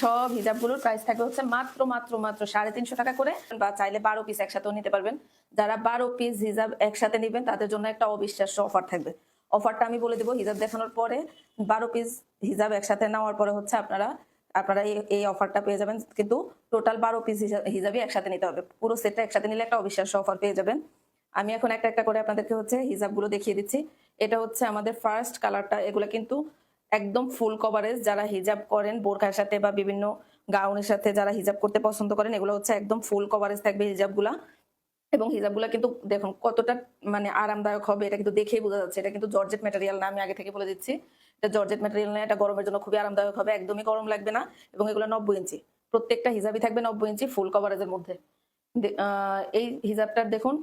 সব হিজাবগুলোর প্রাইস থাকবে হচ্ছে মাত্র মাত্র মাত্র 350 টাকা করে, বা চাইলে 12 পিস একসাথেও নিতে পারবেন। যারা 12 পিস হিজাব একসাথে নেবেন তাদের জন্য একটা অবিশ্বাস্য অফার থাকবে। অফারটা আমি বলে দেবো, হিজাব দেখানোর পরে 12 পিস হিজাব একসাথে নেওয়ার পরে হচ্ছে আপনারা এই অফারটা পেয়ে যাবেন, কিন্তু টোটাল 12 পিস হিজাবই একসাথে নিতে হবে। পুরো সেটটা একসাথে নিলে একটা অবিশ্বাস্য অফার পেয়ে যাবেন। আমি এখন একটা একটা করে আপনাদেরকে হচ্ছে হিজাবগুলো দেখিয়ে দিচ্ছি। এটা হচ্ছে আমাদের ফার্স্ট কালারটা। এগুলো কিন্তু একদম ফুল কভারেজ, যারা হিজাব করেন বোরখার সাথে বা বিভিন্ন গাউনের সাথে যারা হিজাব করতে পছন্দ করেন, এগুলো হচ্ছে একদম ফুল কভারেজ থাকবে হিজাবগুলা। এবং হিজাবগুলা কিন্তু দেখুন কতটা মানে আরামদায়ক হবে, এটা কিন্তু দেখেই বোঝা যাচ্ছে। এটা কিন্তু জর্জেট ম্যাটেরিয়াল না, আমি আগে থেকে বলে দিচ্ছি। এটা জর্জেট ম্যাটেরিয়াল না, এটা গরমের জন্য খুবই আরামদায়ক হবে, একদমই গরম লাগবে না। এবং এগুলো 90 ইঞ্চি, প্রত্যেকটা হিজাবই থাকবে 90 ইঞ্চি ফুল কভারেজের মধ্যে। এই হিজাবটার দেখুন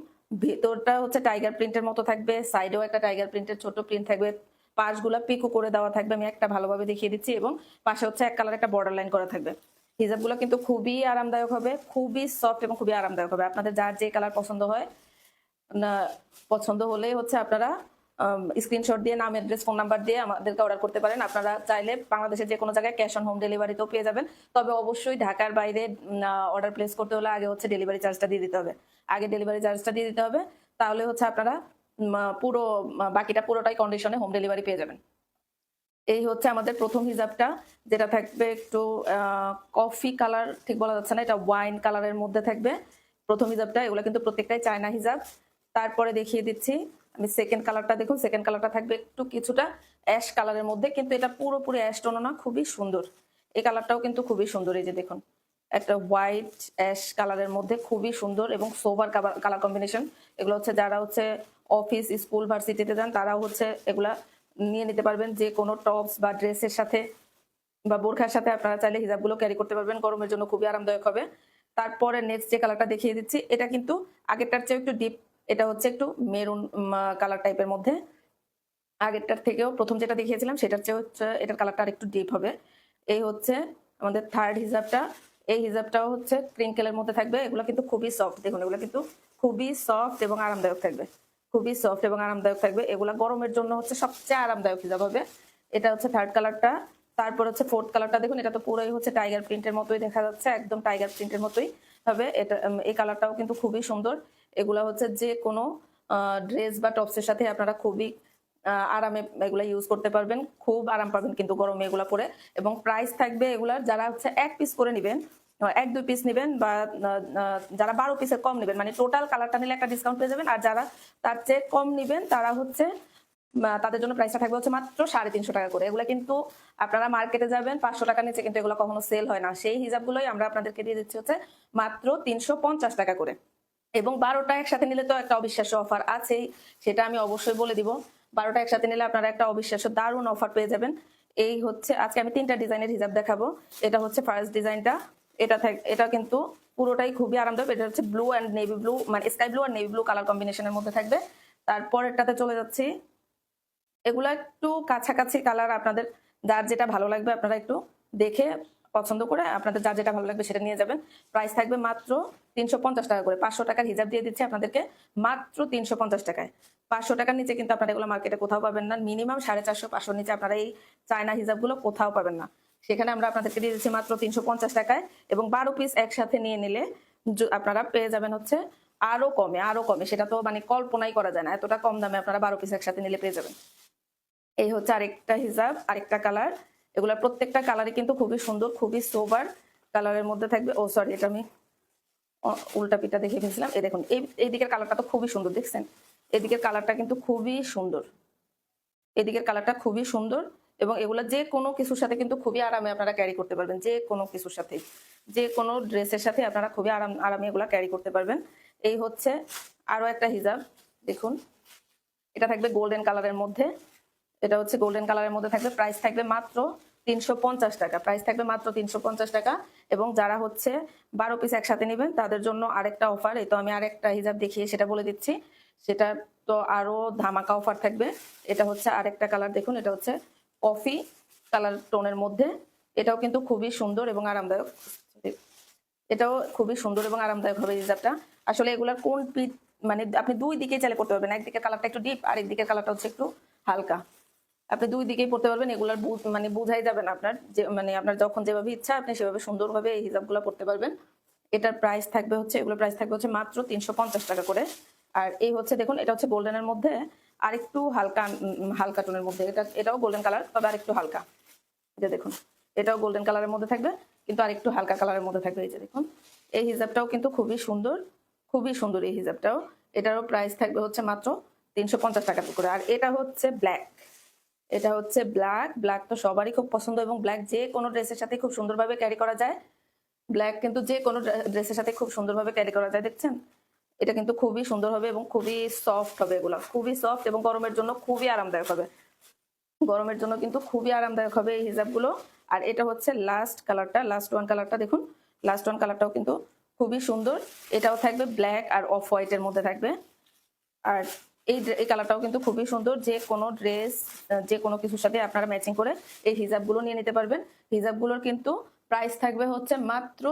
ভেতরটা হচ্ছে টাইগার প্রিন্টের মতো থাকবে, সাইডেও একটা টাইগার প্রিন্টের ছোট প্রিন্ট থাকবে, পাশগুলা পিকো করে দেওয়া থাকবে। আমি একটা ভালোভাবে দেখিয়ে দিচ্ছি, এবং পাশে হচ্ছে এক কালার একটা বর্ডার লাইন করা থাকবে। হিজাবগুলো কিন্তু খুবই আরামদায়ক হবে, খুবই সফট এবং খুবই আরামদায়ক হবে। আপনাদের যার যে কালার পছন্দ হয় না, পছন্দ হলে হচ্ছে আপনারা স্ক্রিনশট দিয়ে নাম, অ্যাড্রেস, ফোন নাম্বার দিয়ে আমাদেরকে অর্ডার করতে পারেন। আপনারা চাইলে বাংলাদেশের যে কোনো জায়গায় ক্যাশ অন হোম ডেলিভারিতেও পেয়ে যাবেন। তবে অবশ্যই ঢাকার বাইরে অর্ডার প্লেস করতে হলে আগে হচ্ছে ডেলিভারি চার্জটা দিয়ে দিতে হবে। আগে ডেলিভারি চার্জটা দিয়ে দিতে হবে, তাহলে হচ্ছে আপনারা পুরো বাকিটা পুরোটাই কন্ডিশনে হোম ডেলিভারি পেয়ে যাবেন। এই হচ্ছে আমাদের প্রথম হিজাবটা, যেটা থাকবে একটু কফি কালার, ঠিক বলা যাচ্ছে না, এটা ওয়াইন কালারের মধ্যে থাকবে প্রথম হিজাবটা। এগুলো কিন্তু প্রত্যেকটাই চায়না হিজাব। তারপরে দেখিয়ে দিচ্ছি আমি সেকেন্ড কালারটা। দেখুন সেকেন্ড কালারটা থাকবে একটু কিছুটা অ্যাশ কালারের মধ্যে, কিন্তু এটা পুরোপুরি অ্যাশ টোন না, খুবই সুন্দর। এই কালারটাও কিন্তু খুবই সুন্দর। এই যে দেখুন একটা হোয়াইট অ্যাশ কালারের মধ্যে খুবই সুন্দর এবং সোবার কালার কম্বিনেশন। এগুলো হচ্ছে যারা হচ্ছে অফিস, স্কুল, ভার্সিটিতে যান তারাও হচ্ছে এগুলা নিয়ে নিতে পারবেন। যে কোনো টপস বা ড্রেসের সাথে বা বোরখার সাথে আপনারা চাইলে হিজাবগুলো ক্যারি করতে পারবেন, গরমের জন্য খুবই আরামদায়ক হবে। তারপরে নেক্সট যে কালারটা দেখিয়ে দিচ্ছি, এটা কিন্তু আগেরটার চেয়ে একটু ডিপ, এটা হচ্ছে একটু মেরুন কালার টাইপের মধ্যে। আগেরটার থেকেও প্রথম যেটা দেখিয়েছিলাম সেটার চেয়ে হচ্ছে এটার কালারটা আর একটু ডিপ হবে। এই হচ্ছে আমাদের থার্ড হিজাবটা। এই হিজাবটাও হচ্ছে ক্রিঙ্কেলের মধ্যে থাকবে। এগুলো কিন্তু খুবই সফট, দেখুন এগুলো কিন্তু খুবই সফট এবং আরামদায়ক থাকবে, খুবই সফট এবং আরামদায়ক থাকবে। এগুলা গরমের জন্য হচ্ছে সবচেয়ে আরামদায়ক হিজাব হবে। এটা হচ্ছে থার্ড কালারটা। তারপর হচ্ছে ফোর্থ কালারটা, দেখুন এটা তো পুরোই হচ্ছে টাইগার প্রিন্টের মতোই দেখা যাচ্ছে, একদম টাইগার প্রিন্টের মতোই হবে এটা। এই কালারটাও কিন্তু খুবই সুন্দর। এগুলা হচ্ছে যে কোনো ড্রেস বা টপসের সাথে আপনারা খুবই আরামে এগুলা ইউজ করতে পারবেন, খুব আরাম পাবেন কিন্তু গরমে এগুলা পরে। এবং প্রাইস থাকবে এগুলার, যারা হচ্ছে এক পিস করে নেবেন, 1-2 পিস নেবেন, বা যারা 12 পিসের কম নেবেন, মানে টোটাল কালারটা নিলে একটা ডিসকাউন্ট পেয়ে যাবেন। আর যারা তার চেয়ে কম নেবেন তারা হচ্ছে তাদের জন্য প্রাইসটা থাকবে হচ্ছে মাত্র 350 টাকা করে। এগুলো কিন্তু আপনারা মার্কেটে যাবেন 500 টাকা নিচে কিন্তু এগুলো কখনো সেল হয় না। সেই হিসাবগুলোই আমরা আপনাদেরকে দিয়ে দিচ্ছি হচ্ছে মাত্র 350 টাকা করে। এবং 12টা একসাথে নিলে তো একটা অবিশ্বাস্য অফার আছেই, সেটা আমি অবশ্যই বলে দিব। 12টা একসাথে নিলে আপনারা একটা অবিশ্বাস্য দারুণ অফার পেয়ে যাবেন। এই হচ্ছে আজকে আমি 3টা ডিজাইনের হিজাব দেখাবো। এটা হচ্ছে ফার্স্ট ডিজাইনটা। এটা কিন্তু পুরোটাই খুবই আরামদায়ক। এটা হচ্ছে ব্লু অ্যান্ড নেভি ব্লু, মানে স্কাই ব্লু আর নেভি ব্লু কালার কম্বিনেশনের মধ্যে থাকবে। তারপরেরটাতে চলে যাচ্ছি। এগুলো একটু কাছাকাছি কালার, আপনাদের যার যেটা ভালো লাগবে আপনারা একটু দেখে পছন্দ করে আপনাদের যার যেটা ভালো লাগবে সেটা নিয়ে যাবেন। প্রাইস থাকবে মাত্র 350 টাকা করে। 500 টাকার হিজাব দিয়ে দিচ্ছি আপনাদেরকে মাত্র 350 টাকায়। 500 টাকার নিচে কিন্তু আপনারা এগুলো মার্কেটে কোথাও পাবেন না। মিনিমাম 450-500 নিচে আপনারা এই চায়না হিজাবগুলো কোথাও পাবেন না। সেখানে আমরা আপনাদেরকে দিয়ে দিচ্ছি মাত্র 350 টাকায়। এবং 12 পিস একসাথে নিয়ে নিলে আপনারা পেয়ে যাবেন হচ্ছে আরো কমে, আরো কমে। সেটা তো মানে কল্পনাই করা যায় না, এতটা কম দামে আপনারা 12 পিস একসাথে নিলে পেয়ে যাবেন। এই হচ্ছে আরেকটা হিজাব, আরেকটা কালার। এগুলা প্রত্যেকটা কালারই কিন্তু খুবই সুন্দর, খুবই সোবার কালারের মধ্যে থাকবে। ও সরি, এটা আমি উল্টা পিটা দেখে ফেলছিলাম। এই দেখুন এই দিকের কালারটা তো খুবই সুন্দর, দেখছেন? এদিকের কালারটা কিন্তু খুবই সুন্দর, এদিকের কালারটা খুবই সুন্দর। এবং এগুলা যে কোনো কিছুর সাথে কিন্তু খুবই আরামে আপনারা ক্যারি করতে পারবেন, যে কোনো কিছুর সাথে, যে কোনো ড্রেসের সাথে আপনারা খুবই আরামে এগুলা ক্যারি করতে পারবেন। এই হচ্ছে আরো একটা হিজাব, দেখুন এটা থাকবে গোল্ডেন কালারের মধ্যে। এটা হচ্ছে গোল্ডেন কালারের মধ্যে থাকবে। প্রাইস থাকবে মাত্র 350 টাকা। প্রাইস থাকবে মাত্র 350 টাকা। এবং যারা হচ্ছে 12 পিস একসাথে নেবেন তাদের জন্য আরেকটা অফার। এই তো আমি আরেকটা হিজাব দেখিয়ে সেটা বলে দিচ্ছি। সেটা তো আরো ধামাকা অফার থাকবে। এটা হচ্ছে আরেকটা কালার, দেখুন এটা হচ্ছে কফি কালার টোনের মধ্যে। এটাও কিন্তু খুবই সুন্দর এবং আরামদায়ক। এটাও খুবই সুন্দর এবং আরামদায়ক হবে হিজাবটা। আসলে এগুলার কোন মানে আপনি দুই দিকে চাইলে করতে পারবেন। একদিকের কালারটা একটু ডিপ আর একদিকের কালারটা হচ্ছে একটু হালকা। আপনি দুই দিকেই পড়তে পারবেন, এগুলার মানে বোঝাই যাবে না আপনার, যে মানে আপনার যখন যেভাবে ইচ্ছা আপনি সেভাবে সুন্দরভাবে এই হিজাবগুলো পড়তে পারবেন। এটার প্রাইস থাকবে হচ্ছে, এগুলোর প্রাইস থাকবে হচ্ছে মাত্র 350 টাকা করে। আর এই হচ্ছে দেখুন, এটা হচ্ছে গোল্ডেনের মধ্যে আরেকটু হালকা হালকা টোনের মধ্যে, এটাও গোল্ডেন কালার তবে আরেকটু হালকা। যে দেখুন, এটাও গোল্ডেন কালারের মধ্যে থাকবে কিন্তু আরেকটু হালকা কালারের মধ্যে থাকবে। এই যে দেখুন, এই হিজাবটাও কিন্তু খুবই সুন্দর, খুবই সুন্দর এই হিজাবটাও। এটারও প্রাইস থাকবে হচ্ছে মাত্র 350 টাকা করে। আর এটা হচ্ছে ব্ল্যাক, এটা হচ্ছে ব্ল্যাক। ব্ল্যাক তো সবারই খুব পছন্দ এবং ব্ল্যাক যে কোনো ড্রেসের সাথে খুব সুন্দরভাবে ক্যারি করা যায়। ব্ল্যাক কিন্তু যে কোনো ড্রেসের সাথে খুব সুন্দরভাবে ক্যারি করা যায়, দেখছেন? এটা কিন্তু খুবই সুন্দর হবে এবং খুবই সফট হবে, এগুলো খুবই সফট এবং গরমের জন্য খুবই আরামদায়ক হবে। গরমের জন্য কিন্তু খুবই আরামদায়ক হবে এই হিজাবগুলো। আর এটা হচ্ছে লাস্ট কালারটা, লাস্ট ওয়ান কালারটা দেখুন, লাস্ট ওয়ান কালারটাও কিন্তু খুবই সুন্দর। এটাও থাকবে ব্ল্যাক আর অফ হোয়াইটের মধ্যে থাকবে। আর এই কালারটাও কিন্তু খুবই সুন্দর, যে কোনো ড্রেস যে কোনো কিছুর সাথে আপনারা ম্যাচিং করে এই হিজাবগুলো নিয়ে নিতে পারবেন। হিজাবগুলোর কিন্তু প্রাইস থাকবে হচ্ছে মাত্র